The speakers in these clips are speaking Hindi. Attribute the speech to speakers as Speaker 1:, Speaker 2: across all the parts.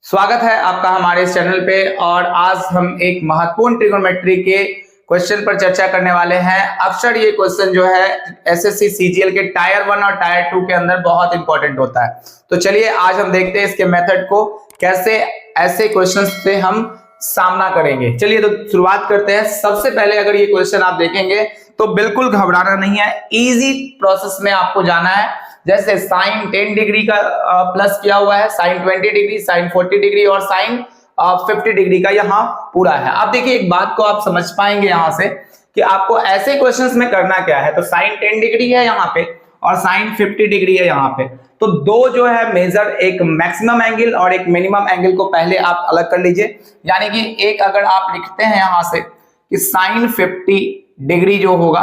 Speaker 1: स्वागत है आपका हमारे इस चैनल पे। और आज हम एक महत्वपूर्ण ट्रिग्नोमेट्री के क्वेश्चन पर चर्चा करने वाले हैं। अक्सर ये क्वेश्चन जो है एसएससी सीजीएल के टायर 1 और टायर 2 के अंदर बहुत इंपॉर्टेंट होता है। तो चलिए आज हम देखते हैं इसके मेथड को, कैसे ऐसे क्वेश्चन से हम सामना करेंगे। चलिए तो शुरुआत करते हैं। सबसे पहले अगर ये क्वेश्चन आप देखेंगे तो बिल्कुल घबराना नहीं है, इजी प्रोसेस में आपको जाना है। जैसे साइन 10 डिग्री का प्लस किया हुआ है, साइन 20 डिग्री, साइन 40 डिग्री और साइन 50 डिग्री का यहाँ पूरा है। अब देखिए एक बात को आप समझ पाएंगे यहाँ से कि आपको ऐसे क्वेश्चंस में करना क्या है। तो साइन 10 डिग्री है यहाँ पे और साइन 50 डिग्री है यहाँ पे। तो दो जो है मेजर, एक मैक्सिमम एंगल और एक मिनिमम एंगल को पहले आप अलग कर लीजिए। यानी कि एक अगर आप लिखते हैं यहाँ से कि साइन 50 डिग्री जो होगा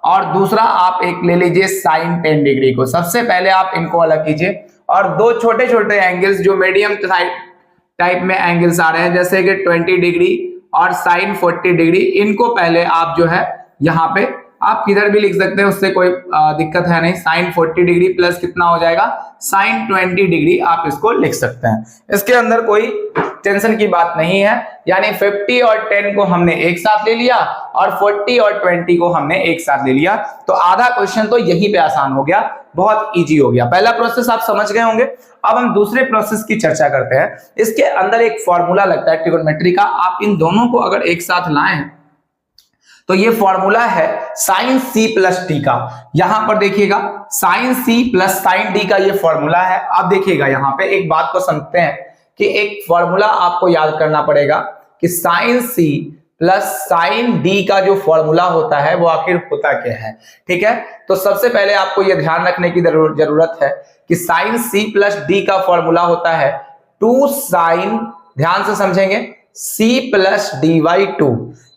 Speaker 1: और दूसरा आप एक ले लीजिए साइन 10 डिग्री को। सबसे पहले आप इनको अलग कीजिए और दो छोटे छोटे एंगल्स जो मीडियम टाइप में एंगल्स आ रहे हैं जैसे कि 20 डिग्री और साइन 40 डिग्री, इनको पहले आप जो है यहाँ पे आप किधर भी लिख सकते हैं, उससे कोई दिक्कत है नहीं। साइन 40 डिग्री प्लस कितना हो जाएगा, साइन 20 डिग्री आप इसको लिख सकते हैं। इसके अंदर कोई टेंशन की बात नहीं है। यानी 50 और 10 को हमने एक साथ ले लिया और 40 और 20 को हमने एक साथ ले लिया। तो आधा क्वेश्चन तो यहीं पे आसान हो गया, बहुत इजी हो गया। पहला प्रोसेस आप समझ गए होंगे। अब हम दूसरे प्रोसेस की चर्चा करते हैं। इसके अंदर एक फॉर्मूला लगता है ट्रिग्नोमेट्री का। आप इन दोनों को अगर एक साथ लाएं तो ये फॉर्मूला है साइन सी प्लस डी का। यहां पर देखिएगा sine C plus sine D का ये फॉर्मूला है। अब देखिएगा यहाँ पे एक बात को समझते हैं कि एक फॉर्मूला आपको याद करना पड़ेगा कि sine C plus sine D का जो फॉर्मूला होता है वो आखिर होता क्या है। ठीक है, तो सबसे पहले आपको यह ध्यान रखने की जरूरत है कि साइन सी प्लस डी का फॉर्मूला होता है 2 साइन, ध्यान से समझेंगे, सी प्लस डी बाई 2।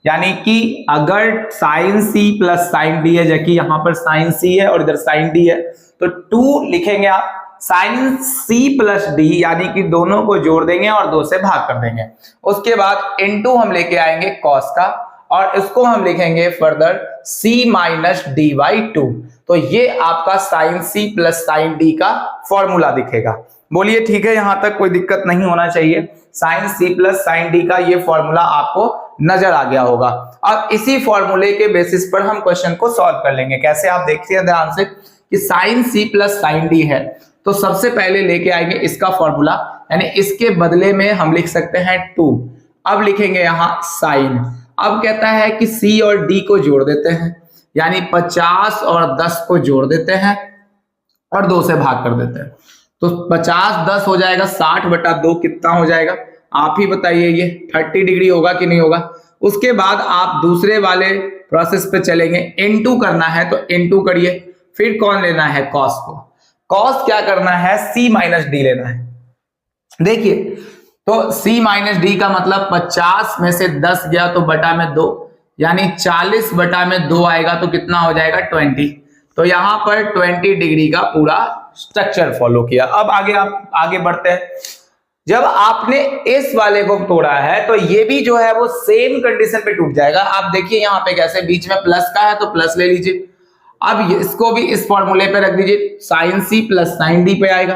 Speaker 1: यानी कि अगर sine C plus sine D है, जबकि यहां पर साइन सी है और इधर साइन डी है, तो 2 लिखेंगे आप साइन सी प्लस डी, यानी कि दोनों को जोड़ देंगे और 2 से भाग कर देंगे। उसके बाद इनटू हम लेके आएंगे कॉस का और इसको हम लिखेंगे further C minus D by 2। तो ये आपका sine C plus sine D का फॉर्मूला दिखेगा। बोलिए ठीक है, यहां तक कोई दिक्कत नहीं होना चाहिए। Sine C plus sine D का ये फॉर्मूला आपको नजर आ गया होगा। अब इसी फॉर्मूले के बेसिस पर हम क्वेश्चन को सॉल्व कर लेंगे। कैसे, आप देखिए ध्यान से कि sine C plus sine D है तो सबसे पहले लेके आएंगे इसका फॉर्मूला, यानी इसके बदले में हम लिख सकते हैं 2। अब लिखेंगे यहां साइन। अब कहता है कि सी और डी को जोड़ देते हैं, यानी 50 और 10 को जोड़ देते हैं और 2 से भाग कर देते हैं। तो 50 10 हो जाएगा, 60/2 कितना हो जाएगा आप ही बताइए, ये 30 डिग्री होगा कि नहीं होगा। उसके बाद आप दूसरे वाले प्रोसेस पे चलेंगे। इनटू करना है तो इनटू करिए, फिर कौन लेना है, कॉस को। कॉस क्या करना है, सी माइनस डी लेना है। देखिए तो सी माइनस डी का मतलब 50 में से 10 गया तो बटा में 2, यानी 40/2 आएगा तो कितना हो जाएगा 20। तो यहां पर 20 डिग्री का पूरा स्ट्रक्चर फॉलो किया। अब आप आगे बढ़ते हैं। जब आपने इस वाले को तोड़ा है तो ये भी जो है वो सेम कंडीशन पे टूट जाएगा। आप देखिए यहाँ पे कैसे, बीच में प्लस का है तो प्लस ले लीजिए। अब इसको भी इस फॉर्मूले पे रख दीजिए, sine C plus sine D पे आएगा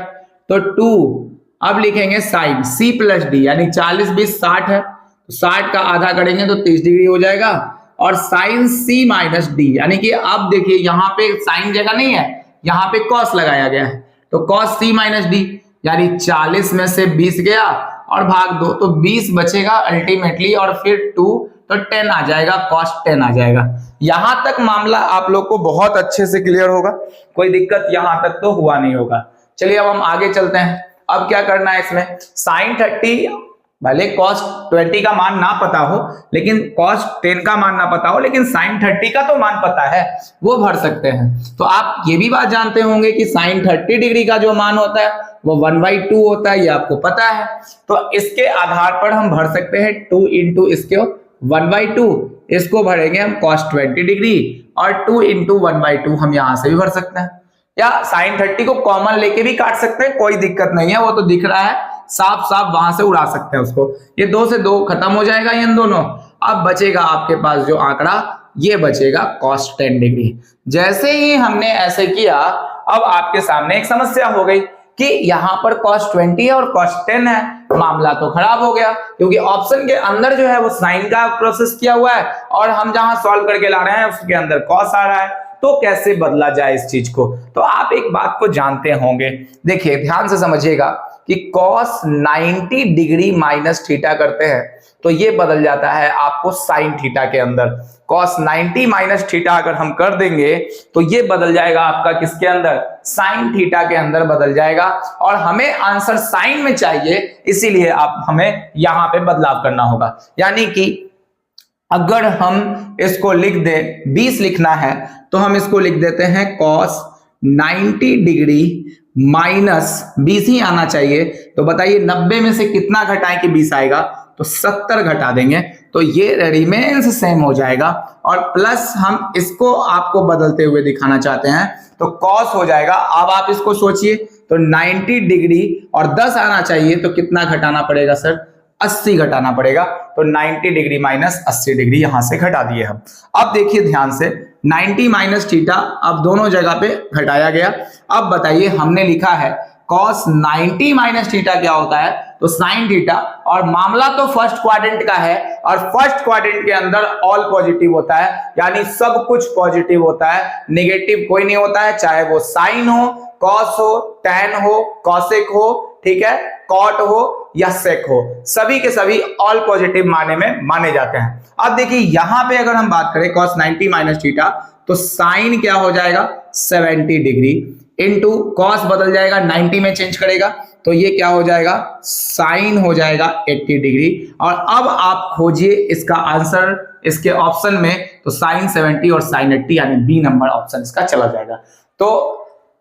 Speaker 1: तो 2। अब लिखेंगे साइन सी प्लस डी, यानी 40 20 60 है तो 60 का आधा करेंगे तो 30 डिग्री हो जाएगा। और साइन सी माइनस डी, यानी कि अब देखिए यहाँ पे साइन जगह नहीं है, यहाँ पे कॉस लगाया गया है तो कॉस सी माइनस डी, यानी 40 में से 20 गया और भाग 2 तो 20 बचेगा अल्टीमेटली, और फिर 2 तो 10 आ जाएगा, कॉस 10 आ जाएगा। यहां तक मामला आप लोग को बहुत अच्छे से क्लियर होगा, कोई दिक्कत यहां तक तो हुआ नहीं होगा। चलिए अब हम आगे चलते हैं। अब क्या करना है इसमें, साइन 30, भले कॉस 20 का मान ना पता हो, लेकिन कॉस 10 का मान ना पता हो, लेकिन साइन 30 का तो मान पता है, वो भर सकते हैं। तो आप ये भी बात जानते होंगे कि साइन 30 डिग्री का जो मान होता है वो 1/2 होता है, ये आपको पता है। तो इसके आधार पर हम भर सकते हैं 2 इंटू इसके 1/2, इसको भरेंगे हम cos 20 डिग्री, और 2 इंटू 1/2 हम यहां से भी भर सकते हैं, या साइन 30 को कॉमन लेके भी काट सकते हैं, कोई दिक्कत नहीं है। वो तो दिख रहा है साफ साफ, वहां से उड़ा सकते हैं उसको। ये 2 से 2 खत्म हो जाएगा इन दोनों। अब बचेगा आपके पास जो आंकड़ा, ये बचेगा cos 10 डिग्री। जैसे ही हमने ऐसे किया, अब आपके सामने एक समस्या हो गई कि यहां पर cos 20 है और cos 10 है, मामला तो खराब हो गया, क्योंकि ऑप्शन के अंदर जो है वो साइन का प्रोसेस किया हुआ है और हम जहां सॉल्व करके ला रहे हैं उसके अंदर कॉस आ रहा है। तो कैसे बदला जाए इस चीज को? तो आप एक बात को जानते होंगे, देखिए ध्यान से समझिएगा कि cos 90 डिग्री माइनस थीटा करते हैं तो ये बदल जाता है आपको साइन थीटा के अंदर। cos 90 माइनस थीटा अगर हम कर देंगे तो ये बदल जाएगा आपका किसके अंदर? साइन थीटा के अंदर बदल जाएगा। और हमें आंसर साइन में चाहिए, इसीलिए आप हमें यहां पे बदलाव करना होगा। यानी कि अगर हम इसको लिख दें, 20 लिखना है तो हम इसको लिख देते हैं cos 90 डिग्री माइनस 20 ही आना चाहिए। तो बताइए 90 में से कितना घटाएं कि 20 आएगा? तो 70 घटा देंगे तो ये रिमेन्स सेम हो जाएगा। और प्लस हम इसको आपको बदलते हुए दिखाना चाहते हैं तो cos हो जाएगा। अब आप इसको सोचिए, तो 90 डिग्री और 10 आना चाहिए तो कितना घटाना पड़ेगा सर? 80 घटाना पड़ेगा। तो 90 डिग्री माइनस 80 डिग्री यहां से घटा दिए हम। अब देखिए ध्यान से, 90 माइनस थीटा अब दोनों जगह पे घटाया गया। अब बताइए हमने लिखा है cos 90 माइनस थीटा क्या होता है? तो साइन थीटा। और मामला तो फर्स्ट क्वाड्रेंट का है और फर्स्ट क्वाड्रेंट के अंदर ऑल पॉजिटिव होता है, यानी सब कुछ पॉजिटिव होता है, नेगेटिव कोई नहीं होता है, चाहे वो साइन हो, कॉस हो, टैन हो, कॉसेक हो, ठीक है, कॉट हो या सेक हो, सभी के सभी ऑल पॉजिटिव माने में माने जाते हैं। अब देखिए यहां पे अगर हम बात करें cos 90 माइनस थीटा तो साइन क्या हो जाएगा? 70 डिग्री इंटू कॉस बदल जाएगा, 90 में चेंज करेगा तो ये क्या हो जाएगा? साइन हो जाएगा 80 डिग्री। और अब आप खोजिए इसका आंसर इसके ऑप्शन में, तो साइन 70 और साइन 80 यानी बी नंबर ऑप्शन इसका चला जाएगा। तो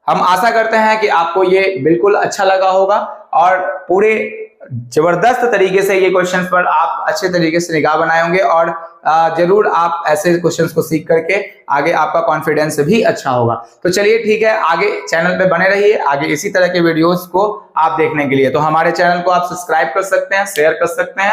Speaker 1: हम आशा करते हैं कि आपको ये बिल्कुल अच्छा लगा होगा और पूरे जबरदस्त तरीके से ये क्वेश्चंस पर आप अच्छे तरीके से निगाह बनाए होंगे और जरूर आप ऐसे क्वेश्चंस को सीख करके आगे आपका कॉन्फिडेंस भी अच्छा होगा। तो चलिए ठीक है, आगे चैनल पे बने रहिए, आगे इसी तरह के वीडियोस को आप देखने के लिए। तो हमारे चैनल को आप सब्सक्राइब कर सकते हैं, शेयर कर सकते हैं।